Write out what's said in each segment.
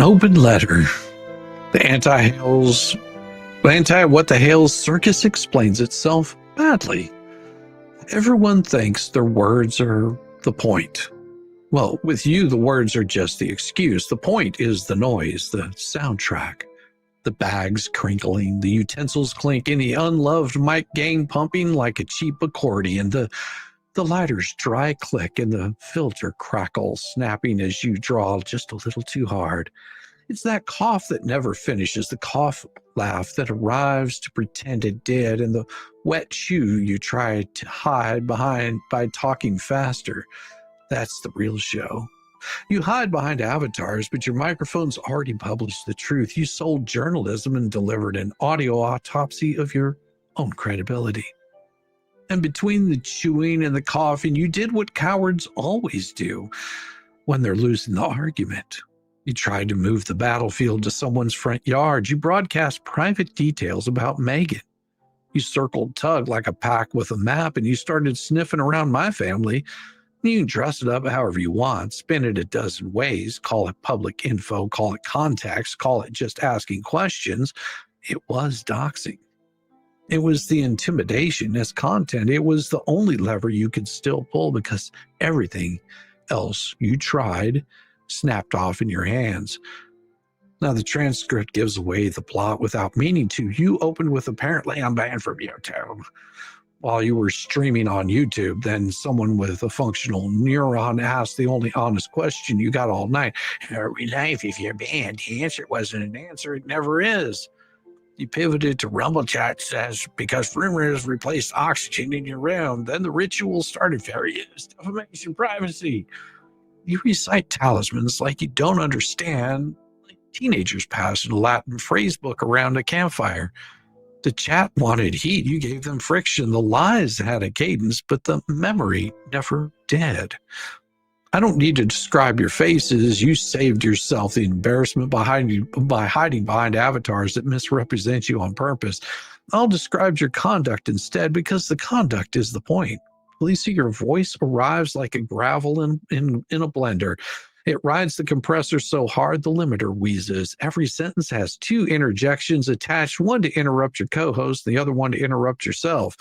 open letter. The Anti-What the Hale's Circus explains itself badly. Everyone thinks their words are the point. Well, with you, the words are just the excuse. The point is the noise, the soundtrack, the bags crinkling, the utensils clinking, the unloved mic gang pumping like a cheap accordion, the lighter's dry click and the filter crackle snapping as you draw just a little too hard. It's that cough that never finishes, the cough laugh that arrives to pretend it did, and the wet chew you try to hide behind by talking faster. That's the real show. You hide behind avatars, but your microphone's already published the truth. You sold journalism and delivered an audio autopsy of your own credibility. And between the chewing and the coughing, you did what cowards always do when they're losing the argument. You tried to move the battlefield to someone's front yard. You broadcast private details about Megan. You circled Tug like a pack with a map, and you started sniffing around my family. You can dress it up however you want, spin it a dozen ways, call it public info, call it context, call it just asking questions. It was doxing. It was the intimidation as content. It was the only lever you could still pull because everything else you tried snapped off in your hands. Now, the transcript gives away the plot without meaning to. You opened with apparently I'm banned from YouTube while you were streaming on YouTube. Then someone with a functional neuron asked the only honest question you got all night. Are we live if you're banned? The answer wasn't an answer. It never is. You pivoted to Rumble Chat says, because rumors replaced oxygen in your room. Then the ritual started. Fair use, defamation, privacy. You recite talismans like you don't understand, like teenagers passing a Latin phrase book around a campfire. The chat wanted heat. You gave them friction. The lies had a cadence, but the memory never did. I don't need to describe your faces. You saved yourself the embarrassment by hiding behind avatars that misrepresent you on purpose. I'll describe your conduct instead because the conduct is the point. Lisa, your voice arrives like a gravel in a blender. It rides the compressor so hard the limiter wheezes. Every sentence has two interjections attached, one to interrupt your co-host, the other one to interrupt yourself.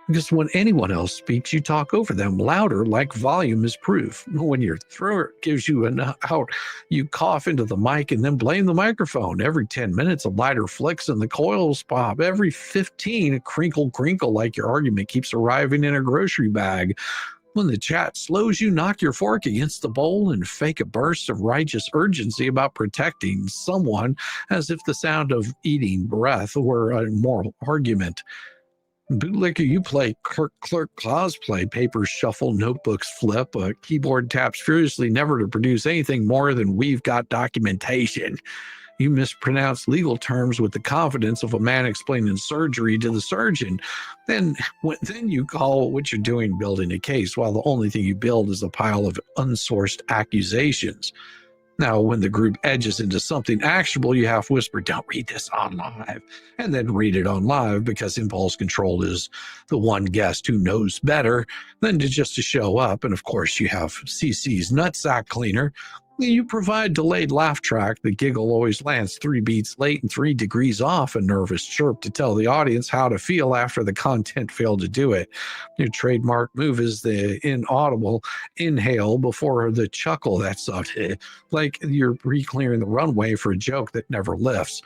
Because when anyone else speaks, you talk over them louder, like volume is proof. When your throat gives you an out, you cough into the mic and then blame the microphone. Every 10 minutes, a lighter flicks and the coils pop. Every 15, a crinkle like your argument keeps arriving in a grocery bag. When the chat slows you, knock your fork against the bowl and fake a burst of righteous urgency about protecting someone as if the sound of eating breath were a moral argument. Bootlicker, you play clerk cosplay, papers shuffle, notebooks flip, a keyboard taps furiously, never to produce anything more than we've got documentation. You mispronounce legal terms with the confidence of a man explaining surgery to the surgeon. Then you call what you're doing building a case, while the only thing you build is a pile of unsourced accusations. Now, when the group edges into something actionable, you half whisper, don't read this on live, and then read it on live because impulse control is the one guest who knows better than to just to show up. And of course, you have CC's nutsack cleaner. You provide delayed laugh track. The giggle always lands 3 beats late and 3 degrees off, a nervous chirp to tell the audience how to feel after the content failed to do it. Your trademark move is the inaudible inhale before the chuckle. That's like you're re-clearing the runway for a joke that never lifts.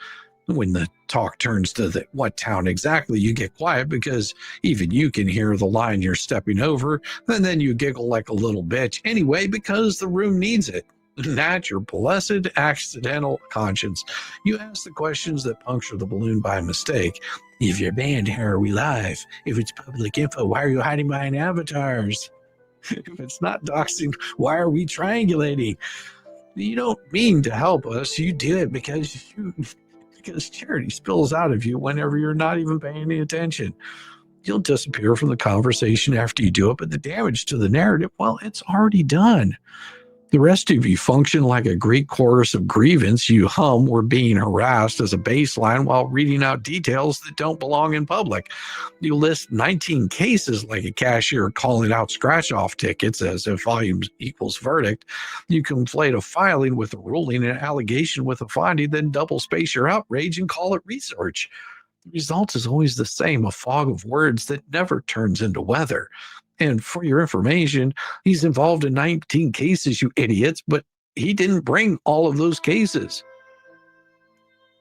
When the talk turns to what town exactly, you get quiet because even you can hear the line you're stepping over, and then you giggle like a little bitch anyway because the room needs it. Not your blessed accidental conscience. You ask the questions that puncture the balloon by mistake. If you're banned, how are we live? If it's public info, why are you hiding behind avatars? If it's not doxing, why are we triangulating? You don't mean to help us. You do it because charity spills out of you whenever you're not even paying any attention. You'll disappear from the conversation after you do it, but the damage to the narrative, well, it's already done. The rest of you function like a Greek chorus of grievance. You hum "we're being harassed" as a baseline while reading out details that don't belong in public. You list 19 cases like a cashier calling out scratch-off tickets as if volume equals verdict. You conflate a filing with a ruling, an allegation with a finding, then double space your outrage and call it research. The result is always the same, a fog of words that never turns into weather. And for your information, he's involved in 19 cases, you idiots, but he didn't bring all of those cases.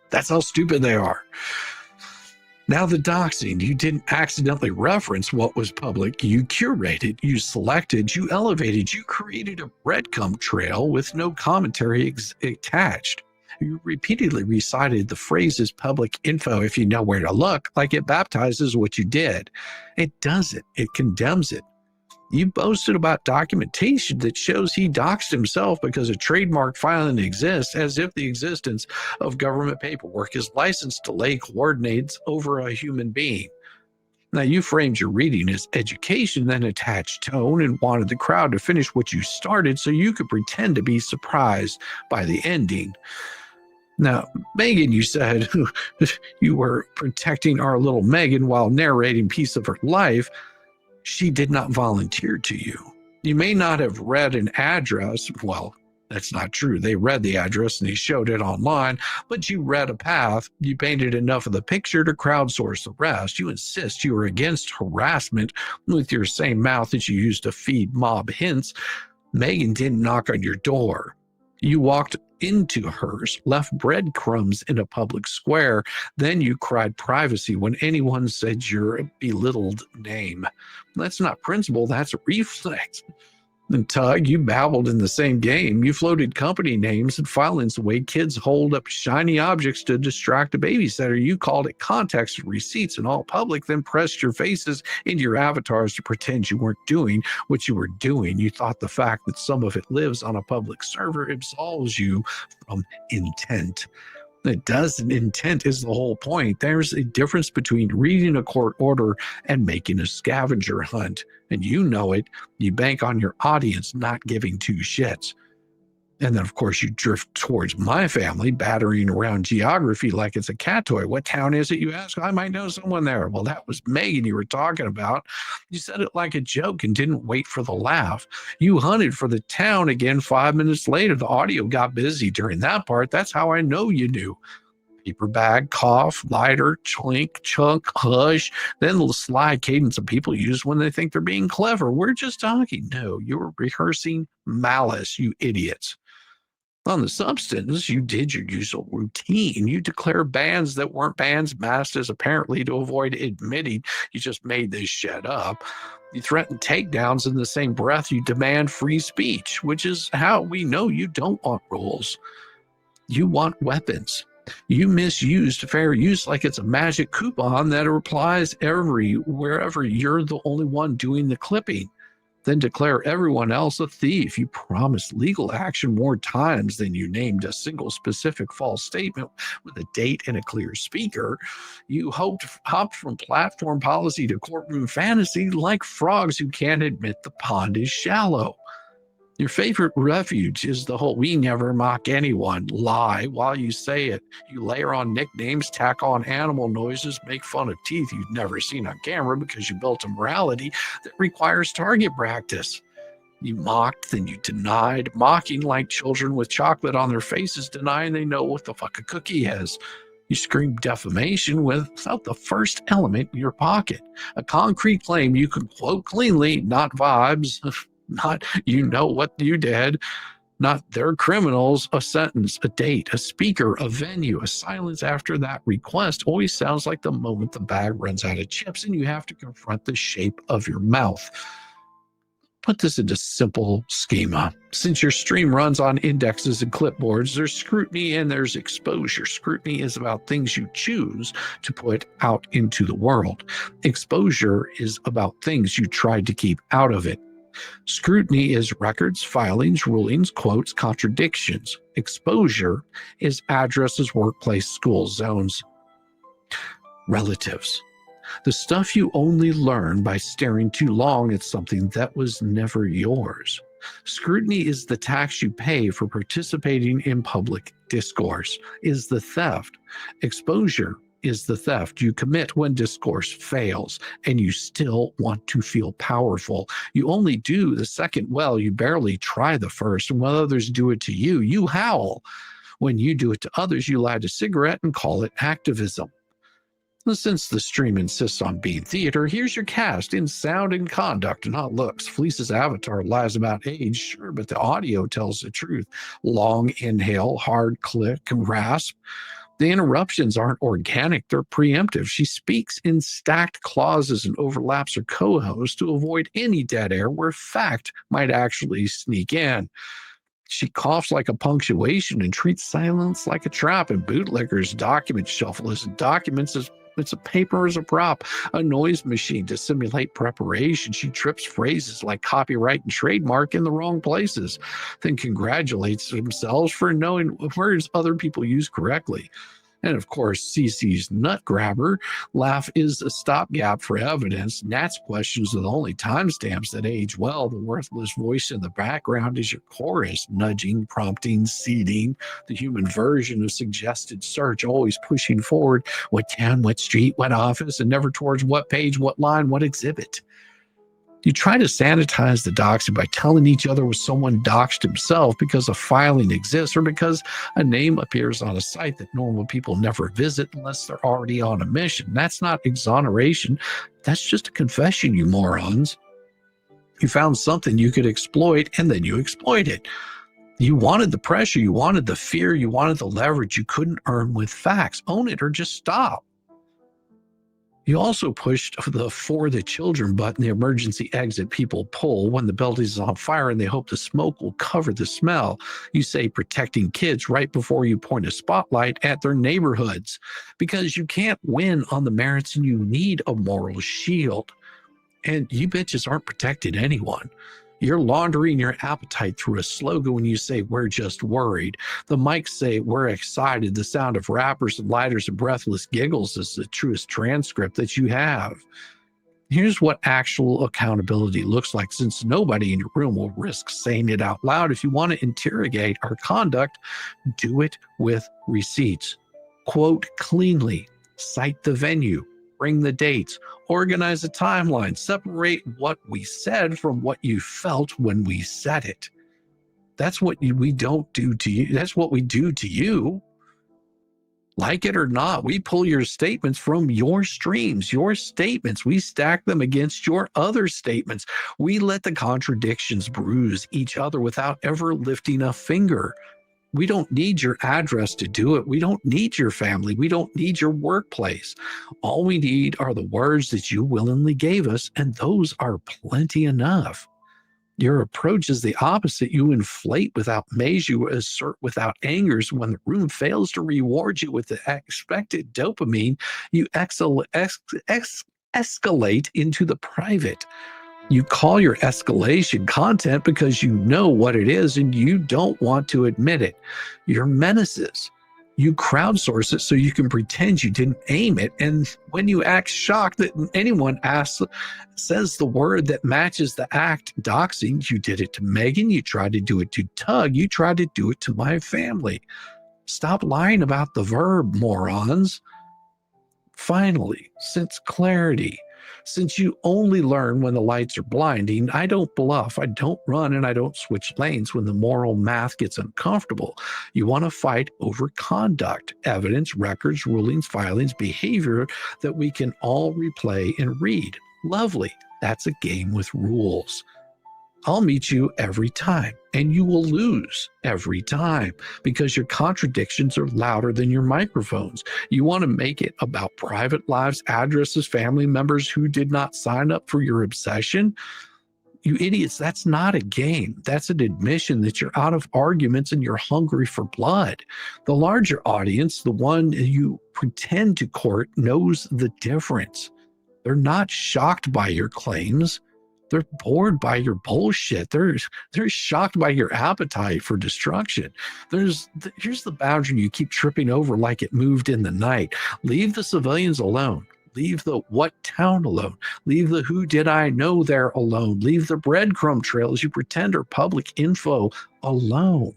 That's how stupid they are. Now, the doxing, you didn't accidentally reference what was public. You curated, you selected, you elevated, you created a breadcrumb trail with no commentary attached. You repeatedly recited the phrases public info if you know where to look, like it baptizes what you did. It doesn't, it condemns it. You boasted about documentation that shows he doxed himself because a trademark filing exists, as if the existence of government paperwork is licensed to lay coordinates over a human being. Now, you framed your reading as education, then attached tone, and wanted the crowd to finish what you started so you could pretend to be surprised by the ending. Now, Megan, you said you were protecting our little Megan while narrating a piece of her life. She did not volunteer to you. You may not have read an address. Well, that's not true. They read the address and they showed it online, but you read a path. You painted enough of the picture to crowdsource the rest. You insist you were against harassment with your same mouth that you used to feed mob hints. Megan didn't knock on your door. You walked into hers, left breadcrumbs in a public square. Then you cried privacy when anyone said your belittled name. That's not principle, that's reflex. And Tug, you babbled in the same game. You floated company names and filings the way kids hold up shiny objects to distract a babysitter. You called it context and receipts in all public, then pressed your faces into your avatars to pretend you weren't doing what you were doing. You thought the fact that some of it lives on a public server absolves you from intent. It doesn't. Intent is the whole point. There's a difference between reading a court order and making a scavenger hunt. And you know it. You bank on your audience not giving two shits. And then, of course, you drift towards my family, battering around geography like it's a cat toy. What town is it, you ask? I might know someone there. Well, that was Megan you were talking about. You said it like a joke and didn't wait for the laugh. You hunted for the town again 5 minutes later. The audio got busy during that part. That's how I know you knew. Paper bag, cough, lighter, clink, chunk, hush, then the sly cadence of people use when they think they're being clever. We're just talking. No, you were rehearsing malice, you idiots. On the substance, you did your usual routine. You declared bands that weren't bands, masked as apparently to avoid admitting you just made this shit up. You threaten takedowns in the same breath you demand free speech, which is how we know you don't want rules. You want weapons. You misused fair use like it's a magic coupon that applies wherever you're the only one doing the clipping. Then declare everyone else a thief. You promised legal action more times than you named a single specific false statement with a date and a clear speaker. You hopped from platform policy to courtroom fantasy like frogs who can't admit the pond is shallow. Your favorite refuge is the whole "we never mock anyone" lie while you say it. You layer on nicknames, tack on animal noises, make fun of teeth you've never seen on camera because you built a morality that requires target practice. You mocked, then you denied, mocking like children with chocolate on their faces, denying they know what the fuck a cookie is. You screamed defamation without the first element in your pocket. A concrete claim you could quote cleanly, not vibes. Not you know what you did, not they're criminals, a sentence, a date, a speaker, a venue, a silence after that request always sounds like the moment the bag runs out of chips and you have to confront the shape of your mouth. Put this into simple schema. Since your stream runs on indexes and clipboards, there's scrutiny and there's exposure. Scrutiny is about things you choose to put out into the world. Exposure is about things you tried to keep out of it. Scrutiny is records, filings, rulings, quotes, contradictions. Exposure is addresses, workplace, school zones. Relatives. The stuff you only learn by staring too long at something that was never yours. Scrutiny is the tax you pay for participating in public discourse, is the theft. Exposure is the theft you commit when discourse fails, and you still want to feel powerful. You only do the second well, you barely try the first, and when others do it to you, you howl. When you do it to others, you light a cigarette and call it activism. Since the stream insists on being theater, here's your cast in sound and conduct, not looks. Fleece's avatar lies about age, sure, but the audio tells the truth. Long inhale, hard click, rasp. The interruptions aren't organic, they're preemptive. She speaks in stacked clauses and overlaps her co-host to avoid any dead air where fact might actually sneak in. She coughs like a punctuation and treats silence like a trap, and bootleggers document shuffle as documents as it's a paper as a prop, a noise machine to simulate preparation. She trips phrases like copyright and trademark in the wrong places, then congratulates themselves for knowing words other people use correctly. And of course, CC's nut grabber laugh is a stopgap for evidence. Nat's questions are the only timestamps that age well. The worthless voice in the background is your chorus, nudging, prompting, seeding, the human version of suggested search, always pushing forward what town, what street, what office, and never towards what page, what line, what exhibit. You try to sanitize the doxing by telling each other was someone doxed himself because a filing exists or because a name appears on a site that normal people never visit unless they're already on a mission. That's not exoneration. That's just a confession, you morons. You found something you could exploit, and then you exploit it. You wanted the pressure, you wanted the fear, you wanted the leverage you couldn't earn with facts. Own it or just stop. You also pushed the for the children button, the emergency exit people pull when the building is on fire and they hope the smoke will cover the smell. You say protecting kids right before you point a spotlight at their neighborhoods because you can't win on the merits and you need a moral shield. And you bitches aren't protecting anyone. You're laundering your appetite through a slogan when you say, we're just worried. The mics say, we're excited. The sound of rappers and lighters and breathless giggles is the truest transcript that you have. Here's what actual accountability looks like, since nobody in your room will risk saying it out loud. If you want to interrogate our conduct, do it with receipts. Quote cleanly, cite the venue, bring the dates, organize a timeline, separate what we said from what you felt when we said it. That's what we don't do to you. That's what we do to you. Like it or not, we pull your statements from your streams, your statements. We stack them against your other statements. We let the contradictions bruise each other without ever lifting a finger. We don't need your address to do it. We don't need your family. We don't need your workplace. All we need are the words that you willingly gave us, and those are plenty enough. Your approach is the opposite. You inflate without maze. You assert without angers. When the room fails to reward you with the expected dopamine, you escalate into the private. You call your escalation content because you know what it is and you don't want to admit it. Your menaces. You crowdsource it so you can pretend you didn't aim it. And when you act shocked that anyone says the word that matches the act doxing, you did it to Megan, you tried to do it to Tug, you tried to do it to my family. Stop lying about the verb, morons. Finally, since clarity. Since you only learn when the lights are blinding, I don't bluff, I don't run, and I don't switch lanes when the moral math gets uncomfortable. You want to fight over conduct, evidence, records, rulings, filings, behavior that we can all replay and read. Lovely. That's a game with rules. I'll meet you every time, and you will lose every time because your contradictions are louder than your microphones. You want to make it about private lives, addresses, family members who did not sign up for your obsession? You idiots, that's not a game. That's an admission that you're out of arguments and you're hungry for blood. The larger audience, the one you pretend to court, knows the difference. They're not shocked by your claims. They're bored by your bullshit. They're shocked by your appetite for destruction. Here's the boundary you keep tripping over like it moved in the night. Leave the civilians alone. Leave the what town alone. Leave the who did I know there alone. Leave the breadcrumb trails you pretend are public info alone.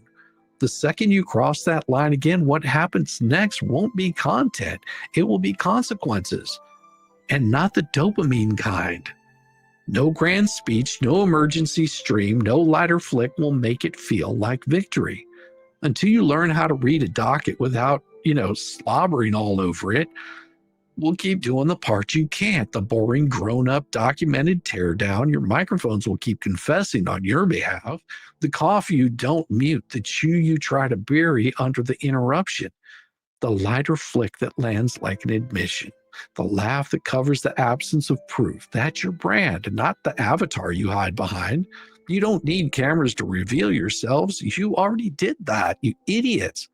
The second you cross that line again, what happens next won't be content. It will be consequences, and not the dopamine kind. No grand speech, no emergency stream, no lighter flick will make it feel like victory. Until you learn how to read a docket without, slobbering all over it, we'll keep doing the part you can't, the boring, grown-up, documented teardown. Your microphones will keep confessing on your behalf. The cough you don't mute, the chew you try to bury under the interruption. The lighter flick that lands like an admission. The laugh that covers the absence of proof. That's your brand, not the avatar you hide behind. You don't need cameras to reveal yourselves. You already did that, you idiots.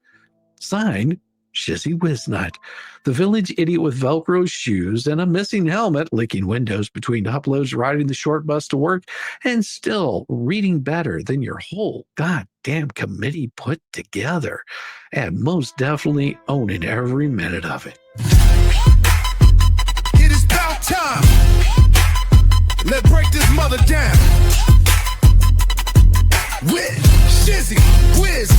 Signed, Shizzywhiznut, the village idiot with Velcro shoes and a missing helmet, licking windows between uploads, riding the short bus to work, and still reading better than your whole goddamn committee put together, and most definitely owning every minute of it. It is about time. Let's break this mother down. With Shizzywhiznut.